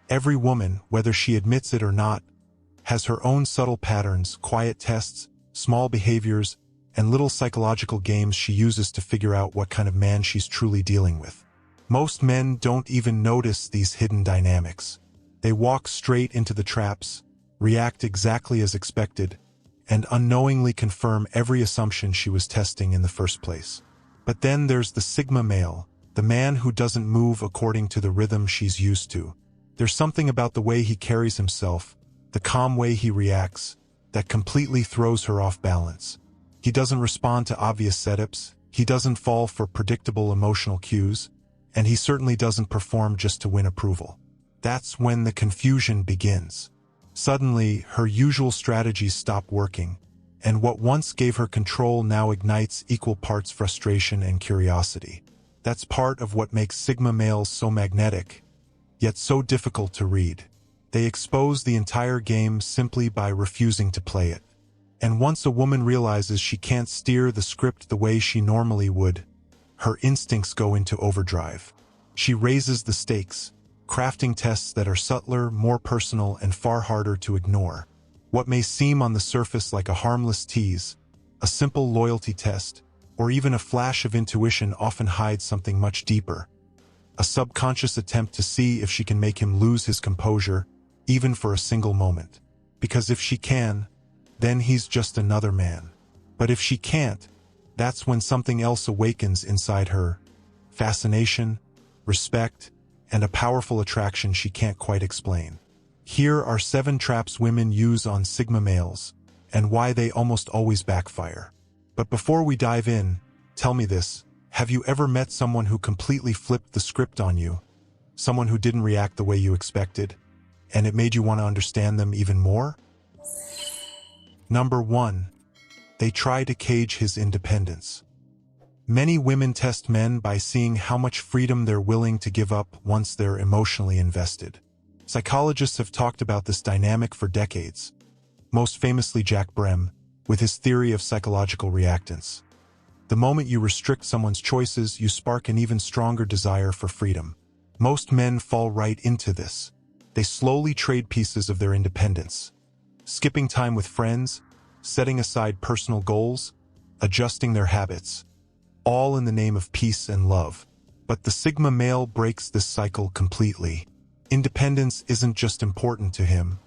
Every woman, whether she admits it or not, has her own subtle patterns, quiet tests, small behaviors, and little psychological games she uses to figure out what kind of man she's truly dealing with. Most men don't even notice these hidden dynamics. They walk straight into the traps, react exactly as expected, and unknowingly confirm every assumption she was testing in the first place. But then there's the Sigma male, the man who doesn't move according to the rhythm she's used to. There's something about the way he carries himself, the calm way he reacts, that completely throws her off balance. He doesn't respond to obvious setups, he doesn't fall for predictable emotional cues, and he certainly doesn't perform just to win approval. That's when the confusion begins. Suddenly, her usual strategies stop working, and what once gave her control now ignites equal parts frustration and curiosity. That's part of what makes Sigma males so magnetic, yet so difficult to read. They expose the entire game simply by refusing to play it. And once a woman realizes she can't steer the script the way she normally would, her instincts go into overdrive. She raises the stakes, crafting tests that are subtler, more personal, and far harder to ignore. What may seem on the surface like a harmless tease, a simple loyalty test, or even a flash of intuition often hides something much deeper. A subconscious attempt to see if she can make him lose his composure, even for a single moment. Because if she can, then he's just another man. But if she can't, that's when something else awakens inside her. Fascination, respect, and a powerful attraction she can't quite explain. Here are 7 traps women use on Sigma males, and why they almost always backfire. But before we dive in, tell me this: have you ever met someone who completely flipped the script on you? Someone who didn't react the way you expected, and it made you want to understand them even more? Number 1. They try to cage his independence. Many women test men by seeing how much freedom they're willing to give up once they're emotionally invested. Psychologists have talked about this dynamic for decades, most famously Jack Brem, with his theory of psychological reactance. The moment you restrict someone's choices, you spark an even stronger desire for freedom. Most men fall right into this. They slowly trade pieces of their independence, skipping time with friends, setting aside personal goals, adjusting their habits, all in the name of peace and love. But the Sigma male breaks this cycle completely. Independence isn't just important to him.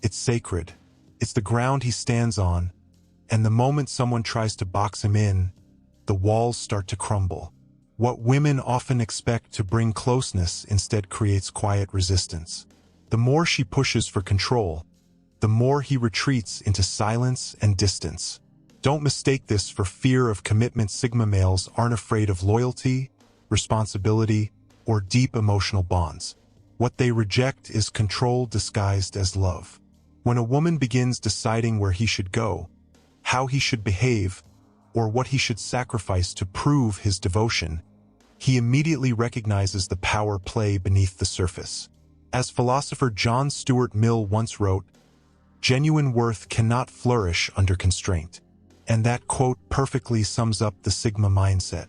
It's sacred. It's the ground he stands on, and the moment someone tries to box him in, the walls start to crumble. What women often expect to bring closeness instead creates quiet resistance. The more she pushes for control, the more he retreats into silence and distance. Don't mistake this for fear of commitment. Sigma males aren't afraid of loyalty, responsibility, or deep emotional bonds. What they reject is control disguised as love. When a woman begins deciding where he should go, how he should behave, or what he should sacrifice to prove his devotion, he immediately recognizes the power play beneath the surface. As philosopher John Stuart Mill once wrote, "Genuine worth cannot flourish under constraint." And that quote perfectly sums up the Sigma mindset.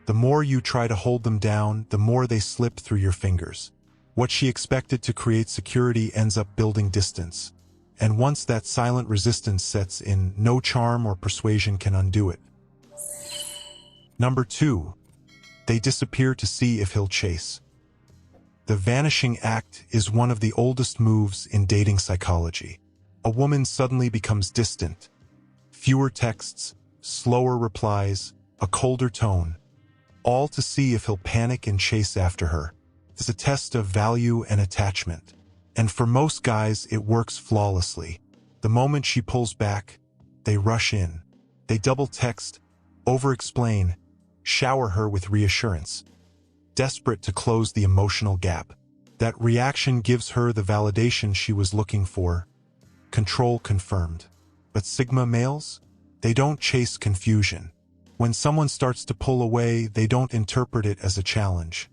The more you try to hold them down, the more they slip through your fingers. What she expected to create security ends up building distance. And once that silent resistance sets in, no charm or persuasion can undo it. Number 2. They disappear to see if he'll chase. The vanishing act is one of the oldest moves in dating psychology. A woman suddenly becomes distant. Fewer texts, slower replies, a colder tone, all to see if he'll panic and chase after her. It's a test of value and attachment. And for most guys, it works flawlessly. The moment she pulls back, they rush in. They double text, over-explain, shower her with reassurance, desperate to close the emotional gap. That reaction gives her the validation she was looking for. Control confirmed. But Sigma males? They don't chase confusion. When someone starts to pull away, they don't interpret it as a challenge.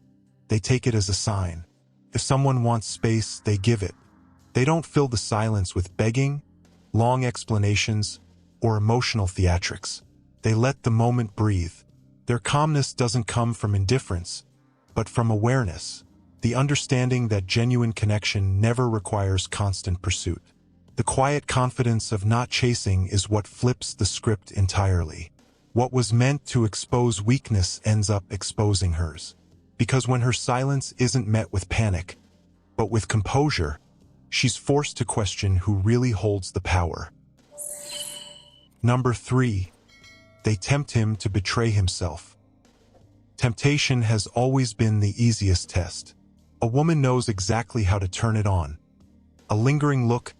They take it as a sign. If someone wants space, they give it. They don't fill the silence with begging, long explanations, or emotional theatrics. They let the moment breathe. Their calmness doesn't come from indifference, but from awareness. the understanding that genuine connection never requires constant pursuit. The quiet confidence of not chasing is what flips the script entirely. What was meant to expose weakness ends up exposing hers. Because when her silence isn't met with panic, but with composure, she's forced to question who really holds the power. Number 3. They tempt him to betray himself. Temptation has always been the easiest test. A woman knows exactly how to turn it on. A lingering look,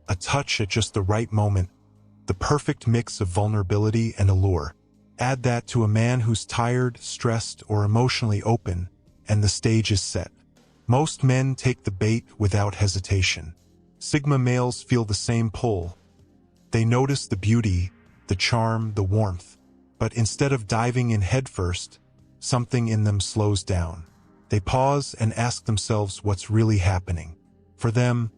a touch at just the right moment, the perfect mix of vulnerability and allure. Add that to a man who's tired, stressed, or emotionally open, and the stage is set. Most men take the bait without hesitation. Sigma males feel the same pull. They notice the beauty, the charm, the warmth. But instead of diving in headfirst, something in them slows down. They pause and ask themselves what's really happening. For them,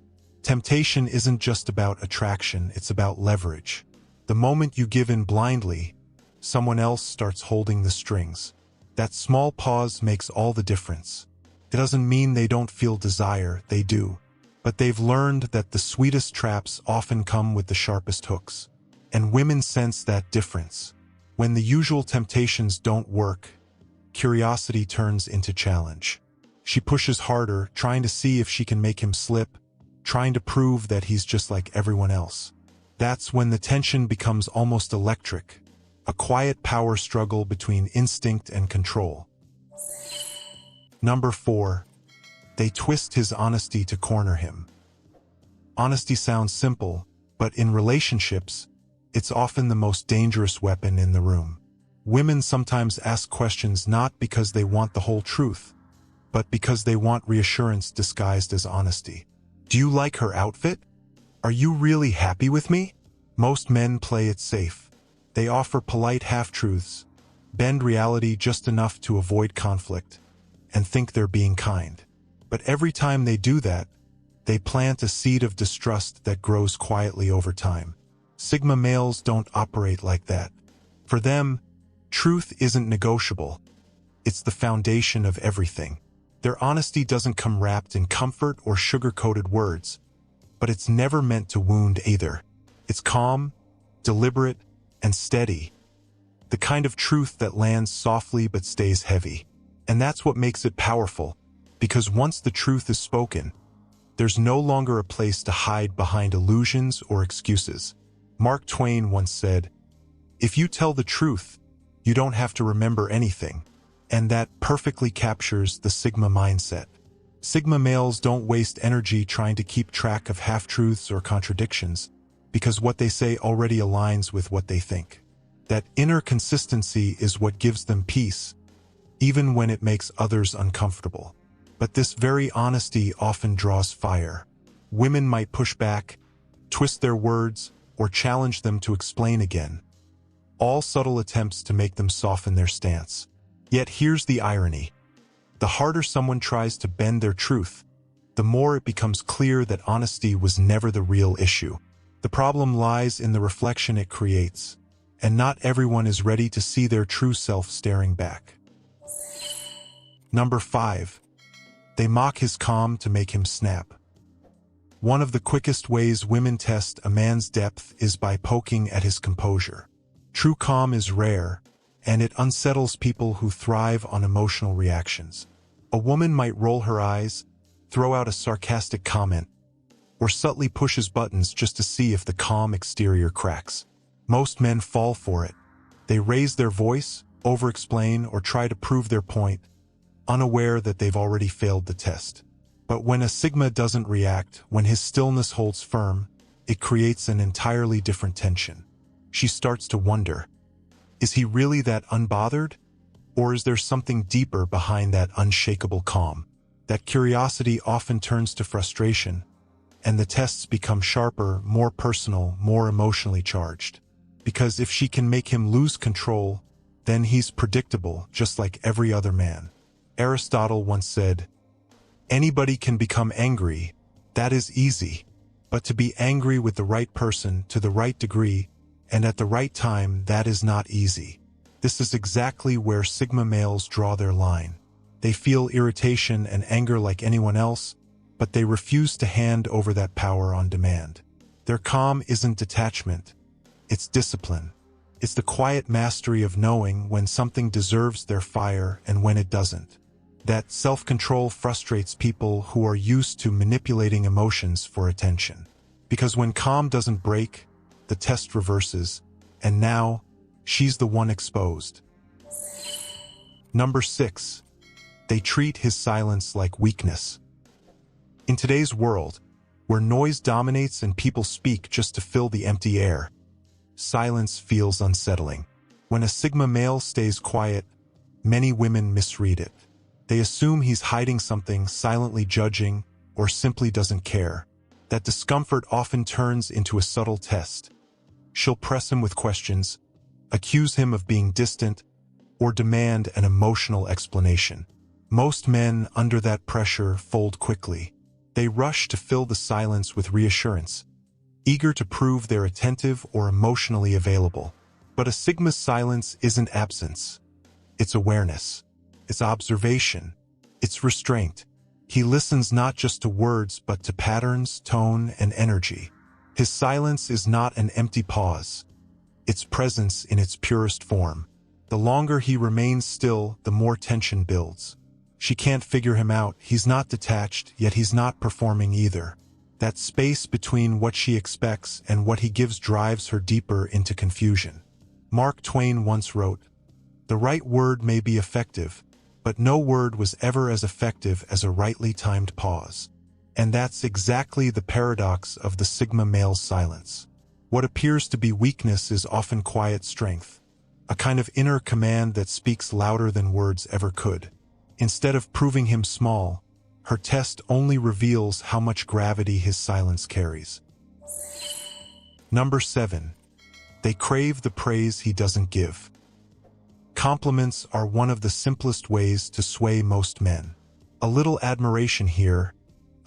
temptation isn't just about attraction, it's about leverage. The moment you give in blindly, someone else starts holding the strings. That small pause makes all the difference. It doesn't mean they don't feel desire, they do. But they've learned that the sweetest traps often come with the sharpest hooks. And women sense that difference. When the usual temptations don't work, curiosity turns into challenge. She pushes harder, trying to see if she can make him slip, trying to prove that he's just like everyone else. That's when the tension becomes almost electric, a quiet power struggle between instinct and control. Number 4. They twist his honesty to corner him. Honesty sounds simple, but in relationships, it's often the most dangerous weapon in the room. Women sometimes ask questions not because they want the whole truth, but because they want reassurance disguised as honesty. Do you like her outfit? Are you really happy with me? Most men play it safe. They offer polite half-truths, bend reality just enough to avoid conflict, and think they're being kind. But every time they do that, they plant a seed of distrust that grows quietly over time. Sigma males don't operate like that. For them, truth isn't negotiable. It's the foundation of everything. Their honesty doesn't come wrapped in comfort or sugar-coated words, but it's never meant to wound either. It's calm, deliberate, and steady. The kind of truth that lands softly but stays heavy. And that's what makes it powerful, because once the truth is spoken, there's no longer a place to hide behind illusions or excuses. Mark Twain once said, "If you tell the truth, you don't have to remember anything." And that perfectly captures the Sigma mindset. Sigma males don't waste energy trying to keep track of half-truths or contradictions, because what they say already aligns with what they think. That inner consistency is what gives them peace, even when it makes others uncomfortable. But this very honesty often draws fire. Women might push back, twist their words, or challenge them to explain again. All subtle attempts to make them soften their stance. Yet here's the irony. The harder someone tries to bend their truth, the more it becomes clear that honesty was never the real issue. The problem lies in the reflection it creates, and not everyone is ready to see their true self staring back. Number 5. They mock his calm to make him snap. One of the quickest ways women test a man's depth is by poking at his composure. True calm is rare, and it unsettles people who thrive on emotional reactions. A woman might roll her eyes, throw out a sarcastic comment, or subtly pushes buttons just to see if the calm exterior cracks. Most men fall for it. They raise their voice, over-explain, or try to prove their point, unaware that they've already failed the test. But when a Sigma doesn't react, when his stillness holds firm, it creates an entirely different tension. She starts to wonder, is he really that unbothered? Or is there something deeper behind that unshakable calm? That curiosity often turns to frustration, and the tests become sharper, more personal, more emotionally charged. Because if she can make him lose control, then he's predictable, just like every other man. Aristotle once said, "Anybody can become angry, that is easy. But to be angry with the right person, to the right degree, and at the right time, that is not easy." This is exactly where Sigma males draw their line. They feel irritation and anger like anyone else, but they refuse to hand over that power on demand. Their calm isn't detachment, it's discipline. It's the quiet mastery of knowing when something deserves their fire and when it doesn't. That self-control frustrates people who are used to manipulating emotions for attention. Because when calm doesn't break, the test reverses, and now, she's the one exposed. Number 6. They treat his silence like weakness. In today's world, where noise dominates and people speak just to fill the empty air, silence feels unsettling. When a Sigma male stays quiet, many women misread it. They assume he's hiding something, silently judging, or simply doesn't care. That discomfort often turns into a subtle test. She'll press him with questions, accuse him of being distant, or demand an emotional explanation. Most men, under that pressure, fold quickly. They rush to fill the silence with reassurance, eager to prove they're attentive or emotionally available. But a Sigma's silence isn't absence. It's awareness. It's observation. It's restraint. He listens not just to words but to patterns, tone, and energy. His silence is not an empty pause. It's presence in its purest form. The longer he remains still, the more tension builds. She can't figure him out. He's not detached, yet he's not performing either. That space between what she expects and what he gives drives her deeper into confusion. Mark Twain once wrote, "The right word may be effective, but no word was ever as effective as a rightly timed pause." And that's exactly the paradox of the Sigma male's silence. What appears to be weakness is often quiet strength, a kind of inner command that speaks louder than words ever could. Instead of proving him small, her test only reveals how much gravity his silence carries. Number 7. They crave the praise he doesn't give. Compliments are one of the simplest ways to sway most men. A little admiration here,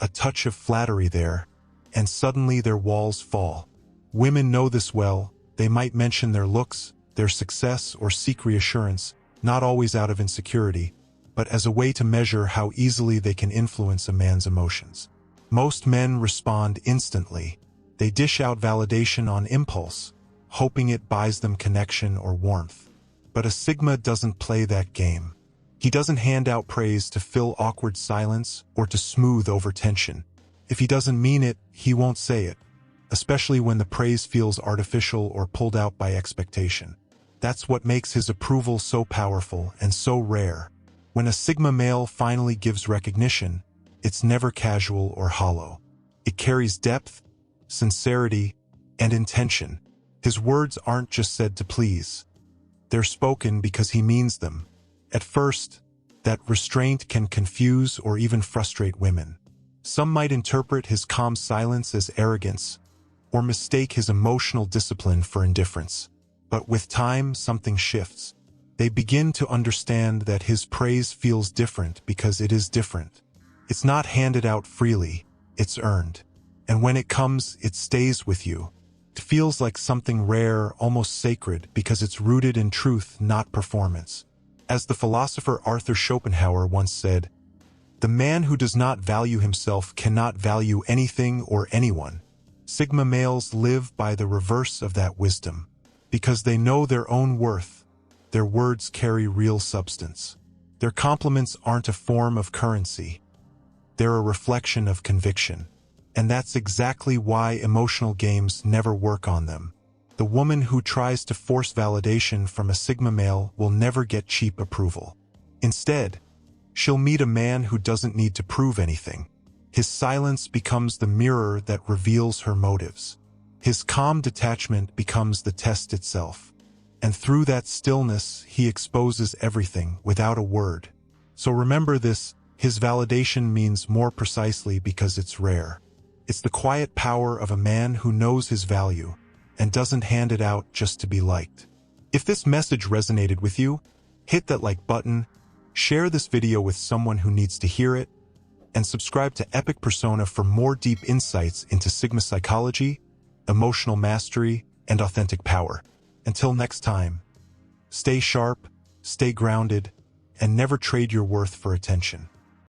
a touch of flattery there, and suddenly their walls fall. Women know this well. They might mention their looks, their success, or seek reassurance, not always out of insecurity, but as a way to measure how easily they can influence a man's emotions. Most men respond instantly. They dish out validation on impulse, hoping it buys them connection or warmth. But a Sigma doesn't play that game. He doesn't hand out praise to fill awkward silence or to smooth over tension. If he doesn't mean it, he won't say it, especially when the praise feels artificial or pulled out by expectation. That's what makes his approval so powerful and so rare. When a Sigma male finally gives recognition, it's never casual or hollow. It carries depth, sincerity, and intention. His words aren't just said to please. They're spoken because he means them. At first, that restraint can confuse or even frustrate women. Some might interpret his calm silence as arrogance, or mistake his emotional discipline for indifference. But with time, something shifts. They begin to understand that his praise feels different because it is different. It's not handed out freely, it's earned. And when it comes, it stays with you. It feels like something rare, almost sacred, because it's rooted in truth, not performance. As the philosopher Arthur Schopenhauer once said, "The man who does not value himself cannot value anything or anyone." Sigma males live by the reverse of that wisdom. Because they know their own worth, their words carry real substance. Their compliments aren't a form of currency. They're a reflection of conviction. And that's exactly why emotional games never work on them. The woman who tries to force validation from a Sigma male will never get cheap approval. Instead, she'll meet a man who doesn't need to prove anything. His silence becomes the mirror that reveals her motives. His calm detachment becomes the test itself. And through that stillness, he exposes everything without a word. So remember this, his validation means more precisely because it's rare. It's the quiet power of a man who knows his value and doesn't hand it out just to be liked. If this message resonated with you, hit that like button, share this video with someone who needs to hear it, and subscribe to Epic Persona for more deep insights into Sigma psychology, emotional mastery, and authentic power. Until next time, stay sharp, stay grounded, and never trade your worth for attention.